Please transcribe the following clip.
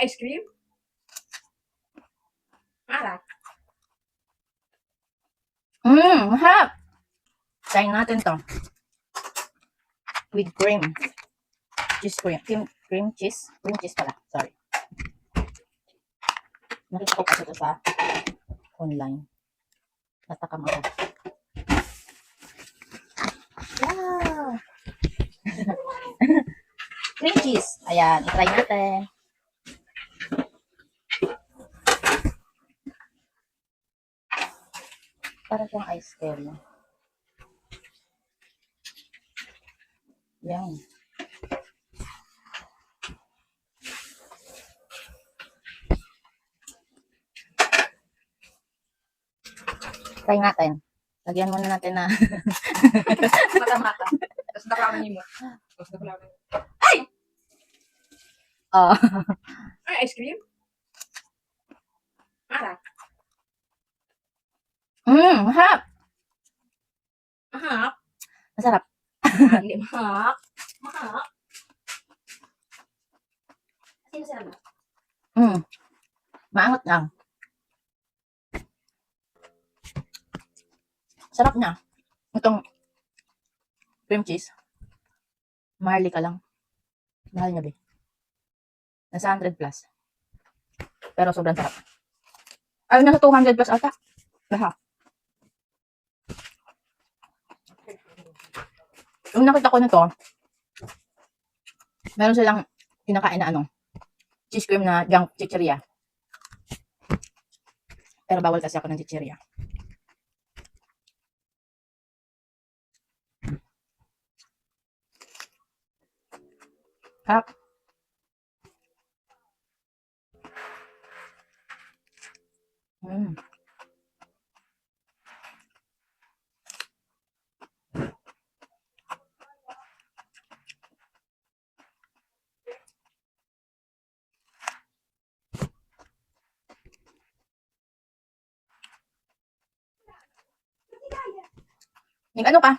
Ice cream? Masarap. Masarap. Try natin to. With cream. Cheese cream. Cream cheese. Cream cheese pala. Sorry. Nakita ko kasi ito sa online. Natakam ako. Wow! Cream cheese. Ayan. I-try natin. Para siyang ice cream. Yan. Try natin. Lagyan muna natin na. Mata-mata. Tapos naklaman mo. Tapos naklaman mo. Oh. Ay, ice cream? Masarap. Masarap. Mahap. Masarap. Hindi mahap. Mahap. Kasi masarap ba? Maangot lang. Sarap niya. Itong cream cheese. Maharli ka lang. Mahal niya, be. Nasa 100 plus. Pero sobrang sarap. Ay, nasa 200 plus ata. Lahat. Yung nakita ko nito, meron silang kinakain na cheese cream na junk chicheria. Pero bawal kasi ako ng chicheria. Harap. Yung ano ka?